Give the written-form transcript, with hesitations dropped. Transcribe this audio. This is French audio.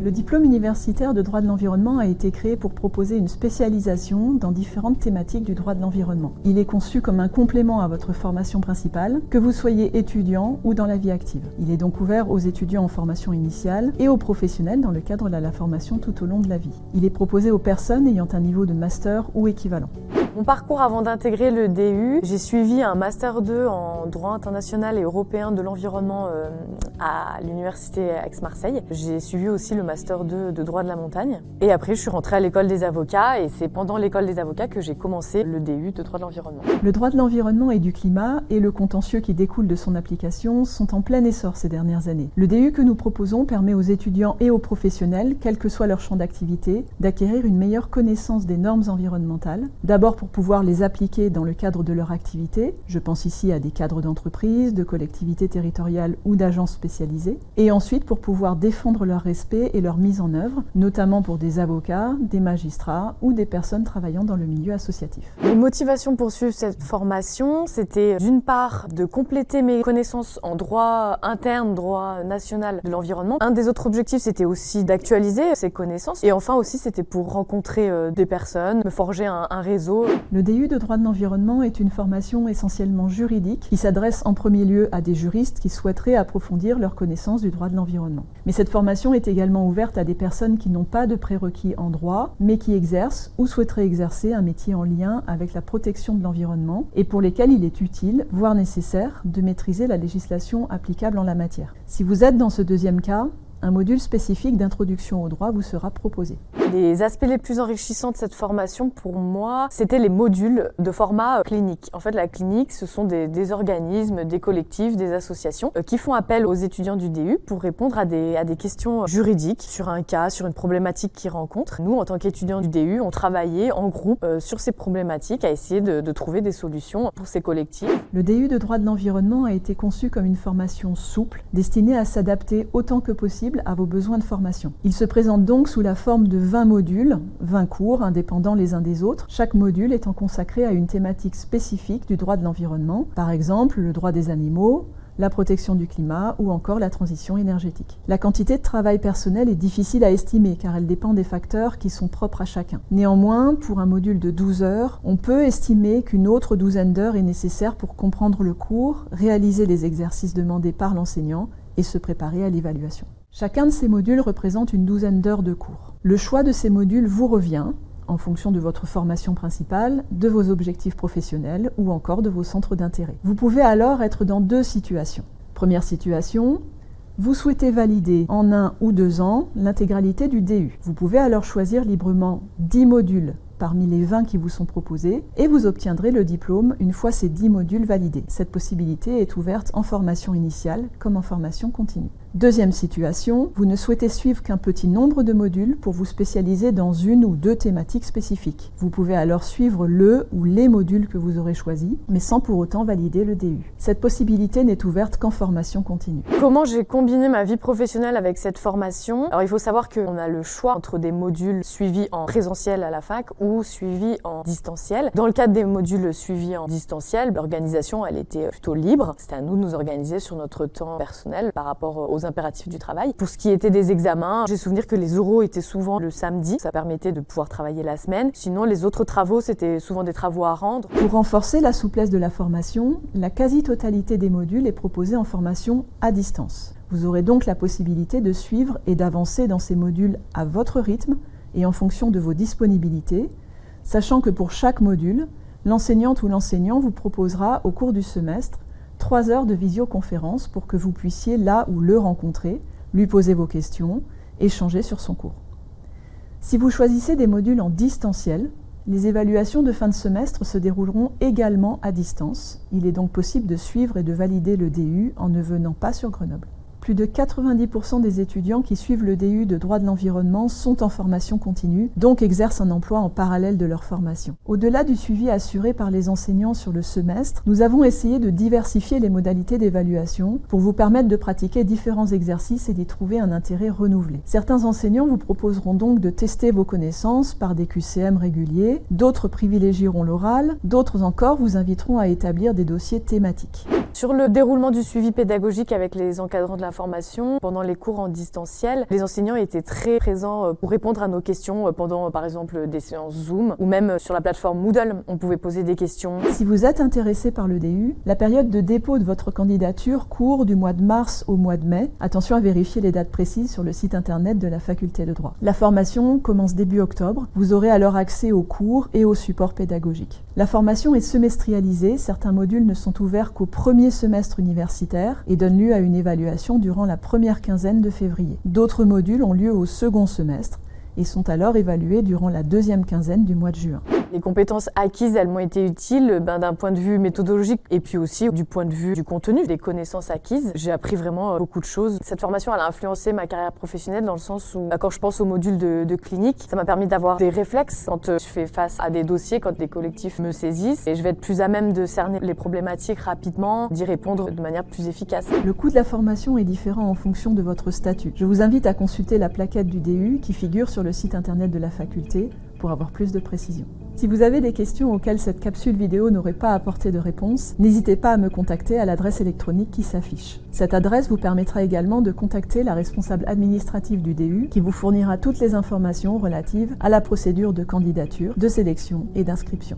Le diplôme universitaire de droit de l'environnement a été créé pour proposer une spécialisation dans différentes thématiques du droit de l'environnement. Il est conçu comme un complément à votre formation principale, que vous soyez étudiant ou dans la vie active. Il est donc ouvert aux étudiants en formation initiale et aux professionnels dans le cadre de la formation tout au long de la vie. Il est proposé aux personnes ayant un niveau de master ou équivalent. Mon parcours avant d'intégrer le DU, j'ai suivi un Master 2 en droit international et européen de l'environnement à l'université Aix-Marseille. J'ai suivi aussi le Master 2 de droit de la montagne. Et après, je suis rentrée à l'école des avocats et c'est pendant l'école des avocats que j'ai commencé le DU de droit de l'environnement. Le droit de l'environnement et du climat et le contentieux qui découle de son application sont en plein essor ces dernières années. Le DU que nous proposons permet aux étudiants et aux professionnels, quel que soit leur champ d'activité, d'acquérir une meilleure connaissance des normes environnementales. D'abord pour pouvoir les appliquer dans le cadre de leur activité. Je pense ici à des cadres d'entreprise, de collectivités territoriales ou d'agences spécialisées. Et ensuite pour pouvoir défendre leur respect et leur mise en œuvre, notamment pour des avocats, des magistrats ou des personnes travaillant dans le milieu associatif. Les motivations pour suivre cette formation, c'était d'une part de compléter mes connaissances en droit interne, droit national de l'environnement. Un des autres objectifs, c'était aussi d'actualiser ces connaissances. Et enfin aussi, c'était pour rencontrer des personnes, me forger un réseau. Le DU de droit de l'environnement est une formation essentiellement juridique qui s'adresse en premier lieu à des juristes qui souhaiteraient approfondir leur connaissance du droit de l'environnement. Mais cette formation est également ouverte à des personnes qui n'ont pas de prérequis en droit, mais qui exercent ou souhaiteraient exercer un métier en lien avec la protection de l'environnement et pour lesquels il est utile, voire nécessaire, de maîtriser la législation applicable en la matière. Si vous êtes dans ce deuxième cas, un module spécifique d'introduction au droit vous sera proposé. Les aspects les plus enrichissants de cette formation, pour moi, c'était les modules de format clinique. En fait, la clinique, ce sont des organismes, des collectifs, des associations qui font appel aux étudiants du DU pour répondre à des questions juridiques sur un cas, sur une problématique qu'ils rencontrent. Nous, en tant qu'étudiants du DU, on travaillait en groupe sur ces problématiques à essayer de trouver des solutions pour ces collectifs. Le DU de droit de l'environnement a été conçu comme une formation souple, destinée à s'adapter autant que possible à vos besoins de formation. Il se présente donc sous la forme de 20 modules, 20 cours indépendants les uns des autres, chaque module étant consacré à une thématique spécifique du droit de l'environnement, par exemple le droit des animaux, la protection du climat ou encore la transition énergétique. La quantité de travail personnel est difficile à estimer car elle dépend des facteurs qui sont propres à chacun. Néanmoins, pour un module de 12 heures, on peut estimer qu'une autre douzaine d'heures est nécessaire pour comprendre le cours, réaliser les exercices demandés par l'enseignant et se préparer à l'évaluation. Chacun de ces modules représente une douzaine d'heures de cours. Le choix de ces modules vous revient en fonction de votre formation principale, de vos objectifs professionnels ou encore de vos centres d'intérêt. Vous pouvez alors être dans deux situations. Première situation, vous souhaitez valider en 1 ou 2 ans l'intégralité du DU. Vous pouvez alors choisir librement 10 modules parmi les 20 qui vous sont proposés et vous obtiendrez le diplôme une fois ces 10 modules validés. Cette possibilité est ouverte en formation initiale comme en formation continue. Deuxième situation, vous ne souhaitez suivre qu'un petit nombre de modules pour vous spécialiser dans une ou deux thématiques spécifiques. Vous pouvez alors suivre le ou les modules que vous aurez choisis, mais sans pour autant valider le DU. Cette possibilité n'est ouverte qu'en formation continue. Comment j'ai combiné ma vie professionnelle avec cette formation? Alors il faut savoir qu'on a le choix entre des modules suivis en présentiel à la fac ou suivis en distanciel. Dans le cadre des modules suivis en distanciel, l'organisation elle était plutôt libre. C'était à nous de nous organiser sur notre temps personnel par rapport aux impératifs du travail. Pour ce qui était des examens, j'ai souvenir que les oraux étaient souvent le samedi. Ça permettait de pouvoir travailler la semaine. Sinon, les autres travaux, c'était souvent des travaux à rendre. Pour renforcer la souplesse de la formation, la quasi-totalité des modules est proposée en formation à distance. Vous aurez donc la possibilité de suivre et d'avancer dans ces modules à votre rythme et en fonction de vos disponibilités, sachant que pour chaque module, l'enseignante ou l'enseignant vous proposera au cours du semestre 3 heures de visioconférence pour que vous puissiez là ou le rencontrer, lui poser vos questions, échanger sur son cours. Si vous choisissez des modules en distanciel, les évaluations de fin de semestre se dérouleront également à distance. Il est donc possible de suivre et de valider le DU en ne venant pas sur Grenoble. Plus de 90% des étudiants qui suivent le DU de droit de l'environnement sont en formation continue, donc exercent un emploi en parallèle de leur formation. Au-delà du suivi assuré par les enseignants sur le semestre, nous avons essayé de diversifier les modalités d'évaluation pour vous permettre de pratiquer différents exercices et d'y trouver un intérêt renouvelé. Certains enseignants vous proposeront donc de tester vos connaissances par des QCM réguliers, d'autres privilégieront l'oral, d'autres encore vous inviteront à établir des dossiers thématiques. Sur le déroulement du suivi pédagogique avec les encadrants de la formation, pendant les cours en distanciel, les enseignants étaient très présents pour répondre à nos questions pendant, par exemple, des séances Zoom ou même sur la plateforme Moodle, on pouvait poser des questions. Si vous êtes intéressé par le DU, la période de dépôt de votre candidature court du mois de mars au mois de mai. Attention à vérifier les dates précises sur le site internet de la faculté de droit. La formation commence début octobre. Vous aurez alors accès aux cours et aux supports pédagogiques. La formation est semestrialisée. Certains modules ne sont ouverts qu'au premier semestre universitaire et donnent lieu à une évaluation durant la première quinzaine de février. D'autres modules ont lieu au second semestre et sont alors évalués durant la deuxième quinzaine du mois de juin. Les compétences acquises, elles m'ont été utiles d'un point de vue méthodologique et puis aussi du point de vue du contenu, des connaissances acquises. J'ai appris vraiment beaucoup de choses. Cette formation, elle a influencé ma carrière professionnelle dans le sens où, quand je pense aux modules de clinique, ça m'a permis d'avoir des réflexes quand je fais face à des dossiers, quand des collectifs me saisissent et je vais être plus à même de cerner les problématiques rapidement, d'y répondre de manière plus efficace. Le coût de la formation est différent en fonction de votre statut. Je vous invite à consulter la plaquette du DU qui figure sur le site internet de la faculté pour avoir plus de précisions. Si vous avez des questions auxquelles cette capsule vidéo n'aurait pas apporté de réponse, n'hésitez pas à me contacter à l'adresse électronique qui s'affiche. Cette adresse vous permettra également de contacter la responsable administrative du DU qui vous fournira toutes les informations relatives à la procédure de candidature, de sélection et d'inscription.